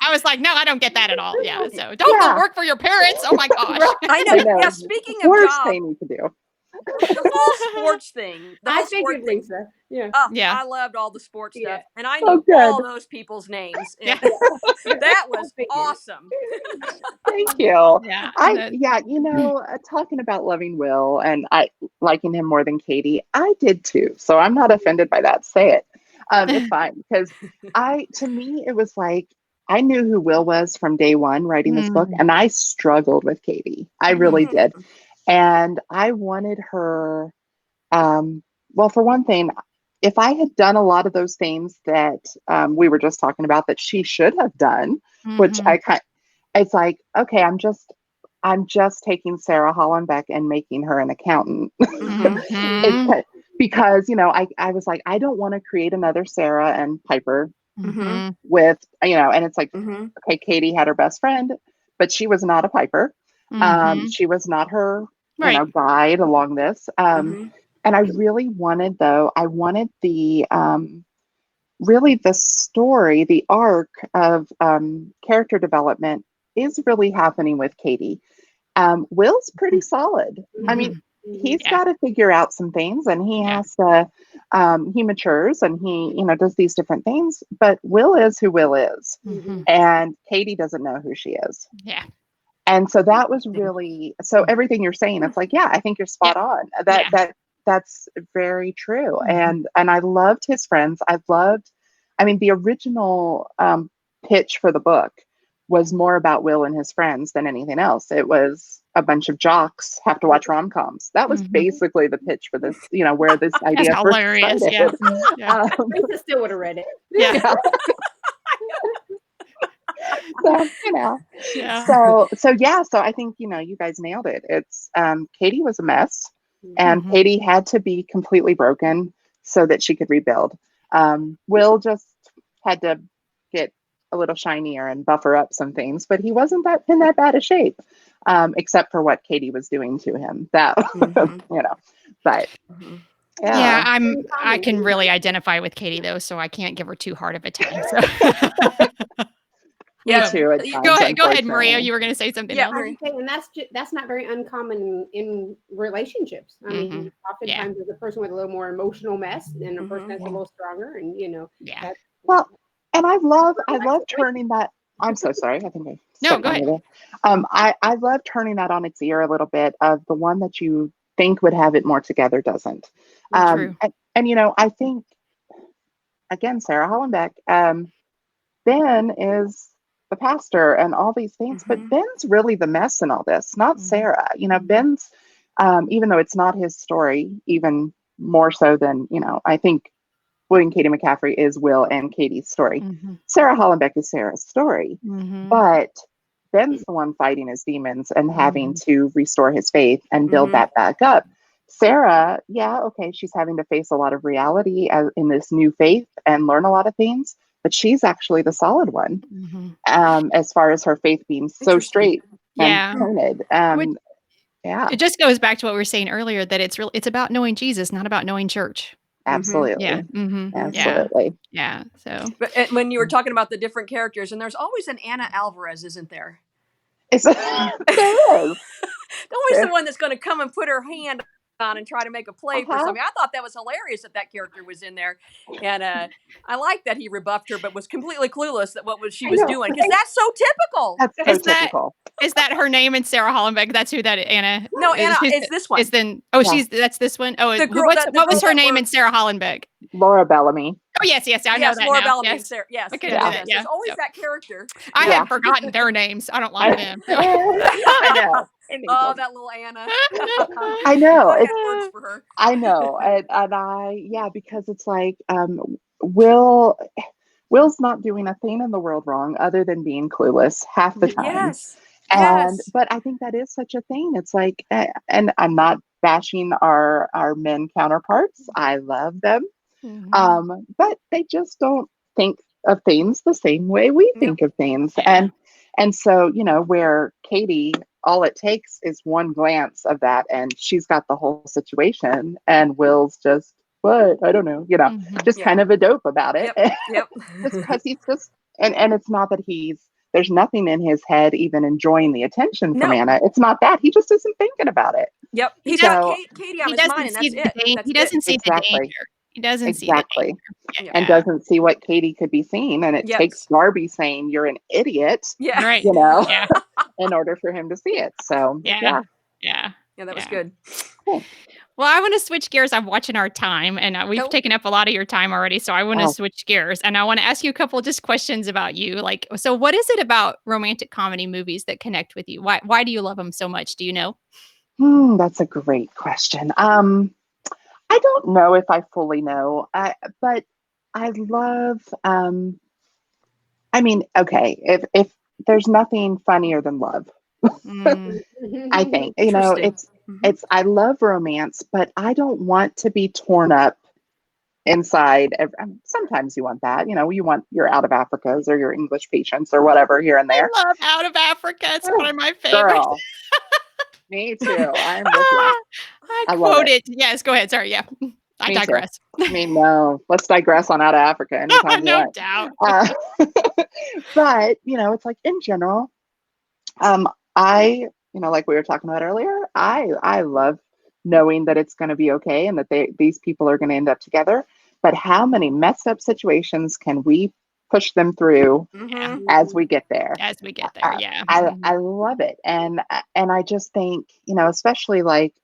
I was like, no, I don't get that at all. Yeah. So don't go work for your parents. Oh my gosh. I know. Yeah. Speaking of worst job, they need to do. The whole sports thing. I figured, Lisa. Yeah. I loved all the sports stuff, and I knew all those people's names. Yeah. That was awesome. Thank you. Yeah. Talking about loving Will and I liking him more than Cadie, I did too. So I'm not offended by that. Say it. It's fine because to me, it was like I knew who Will was from day one writing this book, and I struggled with Cadie. I really did. And I wanted her, well, for one thing, if I had done a lot of those things that we were just talking about that she should have done, which it's like, okay, I'm just taking Sarah Hollenbeck and making her an accountant. Because, I was like, I don't want to create another Sarah and Piper with, and it's like, okay, Cadie had her best friend, but she was not a Piper. She was not her guide along this. And I really wanted the really the story, the arc of character development is really happening with Cadie. Will's pretty solid. I mean, he's got to figure out some things, and he has to, he matures and he, does these different things, but Will is who Will is. And Cadie doesn't know who she is. Yeah. And so that was really, so everything you're saying, it's like, I think you're spot on. That's very true. And I loved his friends. The original pitch for the book was more about Will and his friends than anything else. It was a bunch of jocks have to watch rom-coms. That was basically the pitch for this, where this idea That's hilarious. Lisa still would have read it. Yeah. So I think, you guys nailed it. It's Cadie was a mess, and Cadie had to be completely broken so that she could rebuild. Will just had to get a little shinier and buffer up some things, but he wasn't in that bad a shape, except for what Cadie was doing to him. That but I can really identify with Cadie though, so I can't give her too hard of a time. So. Me too. Go ahead, Maria. You were going to say something else. And that's not very uncommon in relationships. I mean, oftentimes there's a person with a little more emotional mess, and a person that's a little stronger, and Well, and I love turning that. I'm so sorry. I think no, go ahead. I love turning that on its ear a little bit. Of the one that you think would have it more together doesn't. True. And I think again, Sarah Hollenbeck, Ben is the pastor and all these things, but Ben's really the mess in all this, not Sarah. Ben's, even though it's not his story, even more so than, I think William Cadie McCaffrey is Will and Cadie's story. Sarah Hollenbeck is Sarah's story, but Ben's the one fighting his demons and having to restore his faith and build that back up. Sarah, she's having to face a lot of reality in this new faith and learn a lot of things, but she's actually the solid one, as far as her faith being so straight and pointed. It just goes back to what we were saying earlier, that it's about knowing Jesus, not about knowing church. Absolutely. Absolutely. Yeah. So, but when you were talking about the different characters, and there's always an Anna Alvarez, isn't there? There is. Always the one that's going to come and put her hand on and try to make a play for something. I thought that was hilarious that character was in there, and I like that he rebuffed her, but was completely clueless that she was doing, because that's so typical. That's so typical. Is that her name in Sarah Hollenbeck? That's who that Anna. No, Anna is this one. Is then? Oh, that's this one. Oh, what was her name in Sarah Hollenbeck? Laura Bellamy. Oh yes, I know that. Laura now. Bellamy. Yes. Sarah, yes, Okay, yes. There's always that character. I had forgotten their names. I don't like them. I know. Oh, that little Anna. I know. I had words for her. I know, and because it's like Will's not doing a thing in the world wrong other than being clueless half the time. Yes. But I think that is such a thing. It's like, and I'm not bashing our men counterparts. I love them. Mm-hmm. But they just don't think of things the same way we think of things. And so, where Cadie, all it takes is one glance of that and she's got the whole situation, and Will's just, what? I don't know, just kind of a dope about it. Yep. Just because he's just, and it's not that there's nothing in his head even enjoying the attention from Anna. It's not that. He just isn't thinking about it. Yep. He's got Cadie on his mind, and that's it. He doesn't see the danger. He doesn't see the danger. And doesn't see what Cadie could be seeing. And it takes Darby saying, "You're an idiot," right. in order for him to see it. So, yeah, that was good. Cool. Well, I want to switch gears. I'm watching our time, and we've taken up a lot of your time already. So I want to switch gears, and I want to ask you a couple just questions about you. Like, so what is it about romantic comedy movies that connect with you? Why do you love them so much? Do you know? That's a great question. I don't know if I fully know, but I love, if there's nothing funnier than love, I think, I love romance, but I don't want to be torn up inside. Sometimes you want that, you want your Out of Africas or your English Patients or whatever here and there. I love Out of Africa. It's one of my favorites. Girl. Me too. I'm with you. I quoted. Yes, go ahead. Sorry. Yeah. I digress. No. Let's digress on Out of Africa anytime you want. No doubt. But, it's like in general, like we were talking about earlier, I love knowing that it's going to be okay and that these people are going to end up together. But how many messed up situations can we push them through as we get there? Yeah. I love it. And I just think, especially like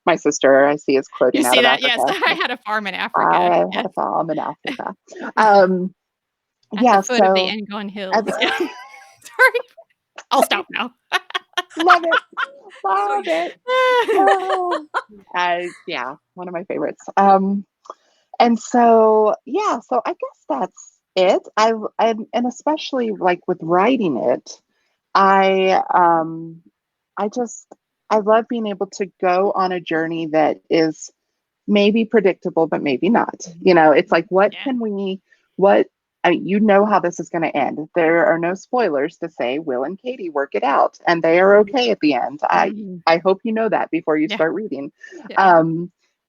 my sister, I see is quoting Out of Africa. Yes, I had a farm in Africa. I had a farm in Africa. At the foot of the Engon Hills. Sorry. I'll stop now. Love it. Love it. One of my favorites. And so, so I guess that's it. And especially like with writing it, I love being able to go on a journey that is maybe predictable, but maybe not. It's like, how this is going to end. There are no spoilers to say Will and Cadie work it out and they are okay at the end. I hope you know that before you start reading.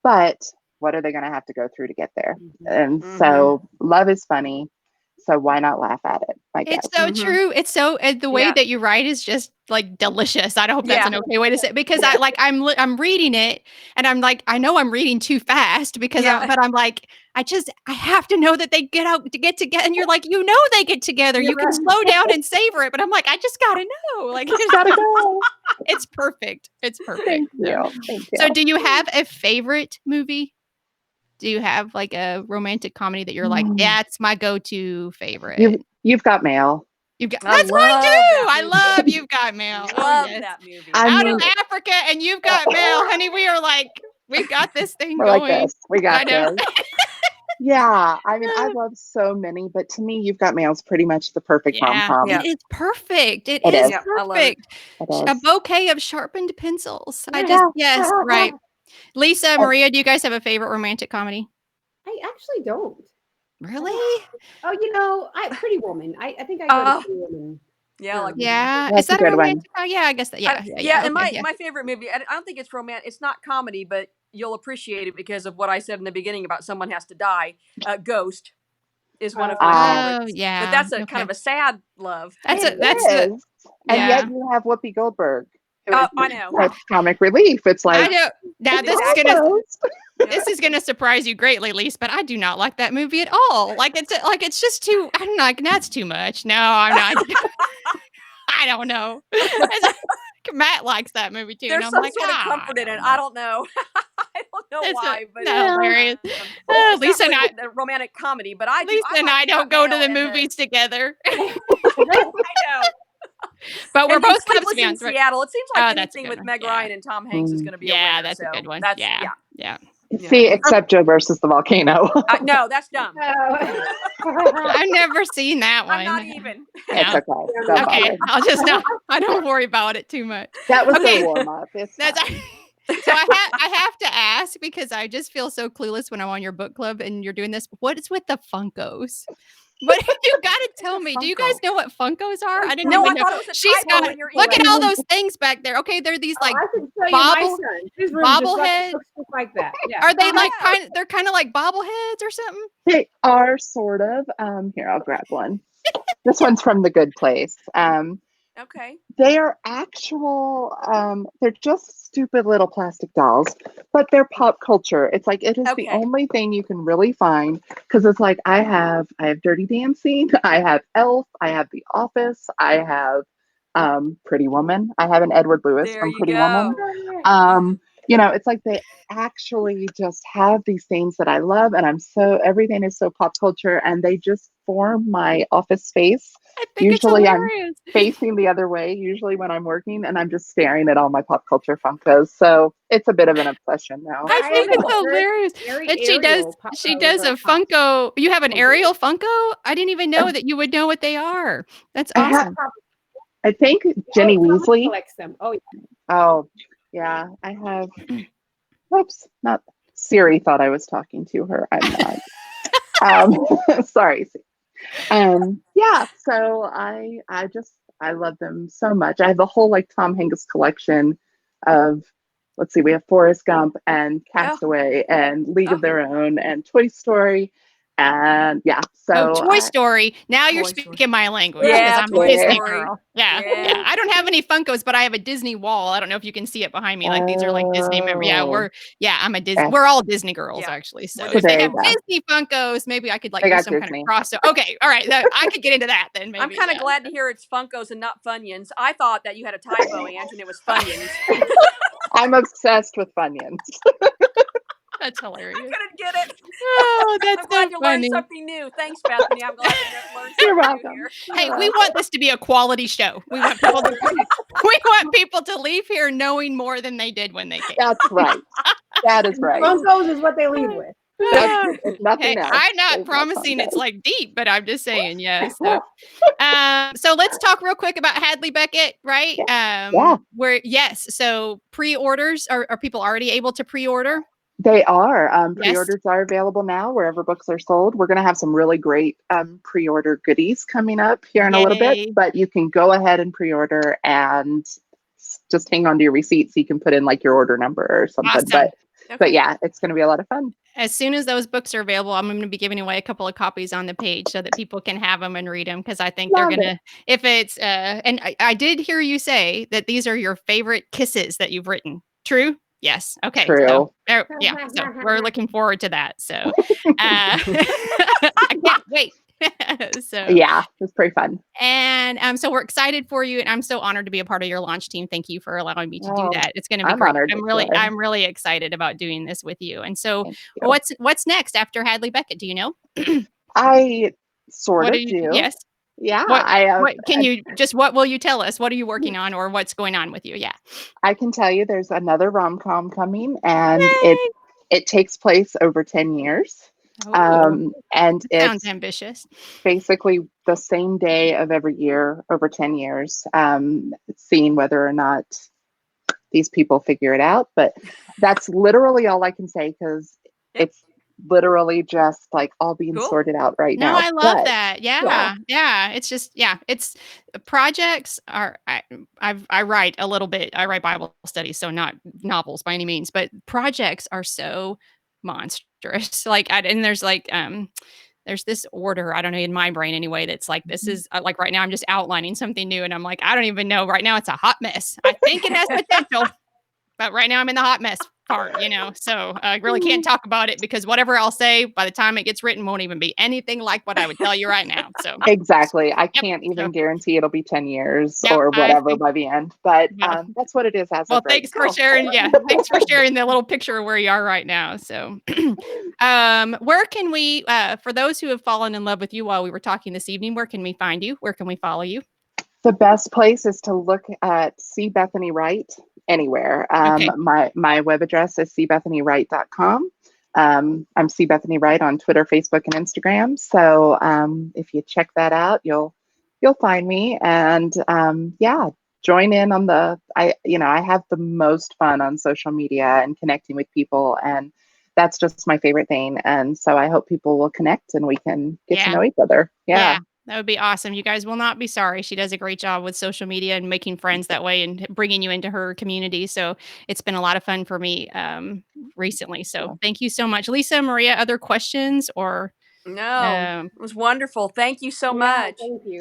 But what are they going to have to go through to get there? And so love is funny. So why not laugh at it? It's so true. It's so the way that you write is just like delicious. I hope that's an okay way to say it, because I'm reading it and I'm like, I know I'm reading too fast because but I'm like, I have to know that they get together, and you're like, they get together. You can slow down and savor it, but I'm like, I just gotta know. Like, gotta go. It's perfect. It's perfect. Thank you. So, do you have a favorite movie? Do you have like a romantic comedy that you're like, that's my go-to favorite? You've Got Mail. That's mine too. I love You've Got Mail. Love that movie. Out of Africa and You've Got Mail, honey. We are like, we've got this thing going. Like this. We got this. Yeah, I love so many, but to me, You've Got Mail is pretty much the perfect rom-com. It is perfect. It is perfect. A bouquet of sharpened pencils. Right. Lisa, Maria, do you guys have a favorite romantic comedy? I actually don't. Really? Oh, Pretty Woman. I think I go to Pretty Woman. Is that a romantic? Oh, yeah, I guess that. And my favorite movie, I don't think it's romantic. It's not comedy, but you'll appreciate it because of what I said in the beginning about someone has to die. Ghost is one of my favorites. Yeah. But that's kind of a sad love. And yet you have Whoopi Goldberg. I know. That's comic relief. It's like, now this is gonna surprise you greatly, Lise, but I do not like that movie at all. It's just too. I'm like, that's too much. No, I'm not. I don't know. Matt likes that movie too. There's and I'm some like, sort of comfort in it. I don't know. I don't know why, but hilarious. Lisa and I, the romantic comedy, but Lisa and I don't go to the movies together. I know. But we're both Cubs fans, in Seattle. It seems like that's anything with Meg Ryan and Tom Hanks is going to be a winner. That's a good one. Yeah. See, except Joe versus the volcano. No, that's dumb. I've never seen that one. I'm not even. It's okay. Okay, I'll just not. I don't worry about it too much. That was the warm up. So I have to ask, because I just feel so clueless when I'm on your book club and you're doing this. What is with the Funkos? But you got to tell me. Do you guys know what Funkos are? I didn't know. I thought it was a She's got. Look at all those things back there. Okay, they're these like bobbleheads like that. Yeah. Are they like they're kind of like bobbleheads or something? They are sort of. Here, I'll grab one. This one's from The Good Place. Okay. They are actual, they're just stupid little plastic dolls, but they're pop culture. It's like, it is the only thing you can really find, because it's like, I have Dirty Dancing, I have Elf, I have The Office, I have Pretty Woman, I have an Edward Lewis from Pretty Woman. It's like they actually just have these things that I love, and everything is so pop culture, and they just form my office space. Usually I'm facing the other way, usually when I'm working, and I'm just staring at all my pop culture Funkos. So it's a bit of an obsession now. I think it's hilarious. And she does a Funko. You have an Ariel Funko? I didn't even know that you would know what they are. That's awesome. I think Jenny Weasley collects them. Oh, yeah. I have. Oops, not Siri. Thought I was talking to her. I'm not. Sorry. Yeah, so I love them so much. I have a whole Tom Hanks collection of, let's see, we have Forrest Gump and Castaway and League of Their Own and Toy Story. And Toy Story. Now you're speaking my language, because I'm a Disney girl. Yeah. I don't have any Funkos, but I have a Disney wall. I don't know if you can see it behind me. These are Disney members. I'm a Disney. We're all Disney girls, actually. So if they have Disney Funkos, maybe I could do some kind of crossover. Okay, all right. I could get into that then. Maybe. I'm kind of glad to hear it's Funkos and not Funyuns. I thought that you had a typo, Angie, and it was Funyuns. I'm obsessed with Funyuns. That's hilarious. I couldn't get it. Oh, that's I'm glad you funny. learned something new. Thanks, Bethany. I'm glad you learned something You're welcome. new here. Hey, we want this to be a quality show. We want people to leave here knowing more than they did when they came. That's right. That is right. Funkos is what they leave with. Nothing else. I'm not promising it's deep, but I'm just saying, yes. So let's talk real quick about Hadley Beckett, right? So pre-orders, are people already able to pre-order? They are. Pre-orders are available now wherever books are sold. We're going to have some really great pre-order goodies coming up here in a little bit, but you can go ahead and pre-order and just hang on to your receipt so you can put in your order number or something. Awesome. But yeah, it's going to be a lot of fun. As soon as those books are available, I'm going to be giving away a couple of copies on the page so that people can have them and read them, because I think they're going to, if it's, and I did hear you say that these are your favorite kisses that you've written. True? Yes. Okay. True. So we're looking forward to that. So I can't wait. Yeah, it's pretty fun. And so we're excited for you, and I'm so honored to be a part of your launch team. Thank you for allowing me to do that. It's going to be great. I'm really excited about doing this with you. And so what's next after Hadley Beckett? Do you know? I sort of do. Yes. Yeah. What will you tell us? What are you working on, or what's going on with you? Yeah. I can tell you there's another rom-com coming, and it takes place over 10 years. And it sounds ambitious. Basically the same day of every year over 10 years, seeing whether or not these people figure it out. But that's literally all I can say, because it's literally just all being sorted out right now. I love that. Yeah. It's just, it's projects are, I write a little bit. I write Bible studies, so not novels by any means, but projects are so monstrous. And there's there's this order, I don't know, in my brain anyway, that's like, this is like right now I'm just outlining something new and I'm like, I don't even know. Right now it's a hot mess. I think it has potential, but right now I'm in the hot mess part, so I really can't talk about it because whatever I'll say by the time it gets written won't even be anything like what I would tell you right now. So exactly. I can't even guarantee it'll be 10 years or whatever by the end, but that's what it is. Thanks for sharing. Yeah. Thanks for sharing the little picture of where you are right now. So, where can we, for those who have fallen in love with you while we were talking this evening, where can we find you? Where can we follow you? The best place is to look at See Bethany Wright anywhere. My web address is cbethanyWright.com. I'm See Bethany Wright on Twitter, Facebook, and Instagram. So if you check that out, you'll find me. And join in on I have the most fun on social media and connecting with people, and that's just my favorite thing. And so I hope people will connect and we can get to know each other. Yeah. That would be awesome. You guys will not be sorry. She does a great job with social media and making friends that way and bringing you into her community. So it's been a lot of fun for me recently. So thank you so much. Lisa, Maria, other questions or? No, it was wonderful. Thank you so much. Thank you.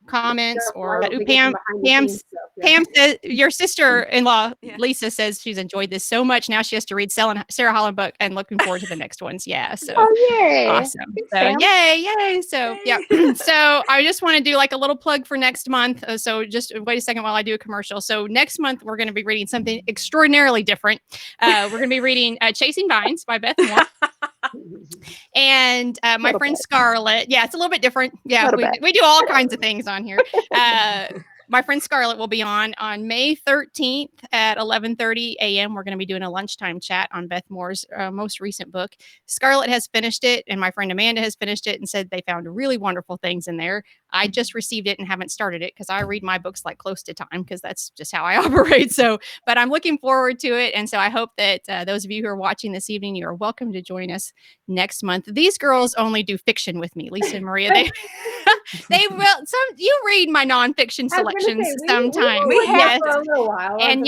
Comments or Pam says your sister-in-law Lisa says she's enjoyed this so much. Now she has to read Sarah Holland book and looking forward to the next ones. Yeah. So yay. Awesome. So yay. So so I just want to do like a little plug for next month. So just wait a second while I do a commercial. So next month we're going to be reading something extraordinarily different. We're going to be reading Chasing Vines by Beth Moore. And my friend Scarlett, it's a little bit different. Yeah, we do all kinds of things on here. My friend Scarlett will be on May 13th at 11:30 a.m. We're going to be doing a lunchtime chat on Beth Moore's most recent book. Scarlett has finished it, and my friend Amanda has finished it and said they found really wonderful things in there. I just received it and haven't started it because I read my books like close to time because that's just how I operate. So, but I'm looking forward to it. And so I hope that those of you who are watching this evening, you are welcome to join us next month. These girls only do fiction with me, Lisa and Maria. They will. You read my nonfiction selections sometimes. We have for a little while. And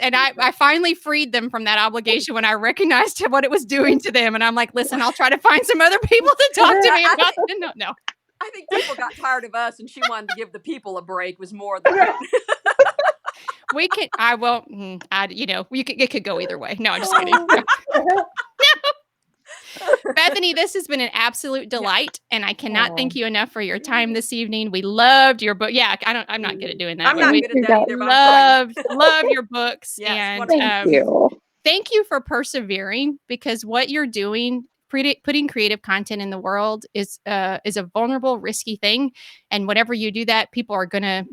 and I finally freed them from that obligation when I recognized what it was doing to them. And I'm like, listen, I'll try to find some other people to talk to me about it. No. I think people got tired of us, and she wanted to give the people a break. Was more than we can. I will. It could go either way. No, I'm just kidding. No. Bethany, this has been an absolute delight, and I cannot thank you enough for your time this evening. We loved your book. Yeah, I'm not good at doing that. I'm not good at that either. Love your books, yes, and thank you. Thank you for persevering because what you're doing. Putting creative content in the world is a vulnerable, risky thing. And whenever you do that, people are going to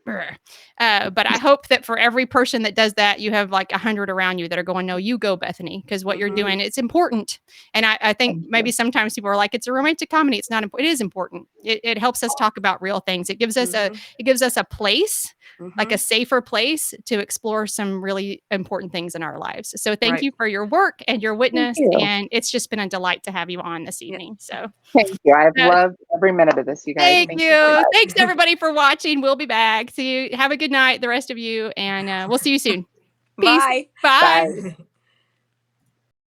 but I hope that for every person that does that, you have like 100 around you that are going, no, you go, Bethany, because what you're doing, it's important. And I think maybe sometimes people are like, it's a romantic comedy. It's not important. It is important. It helps us talk about real things. It gives us a place, like a safer place to explore some really important things in our lives. So thank you for your work and your witness. And it's just been a delight to have you on this evening. So thank you. I've loved every minute of this, you guys. Thank you. Thanks everybody for watching. We'll be back. See you. Have a good night, the rest of you. And we'll see you soon. Peace. Bye. Bye.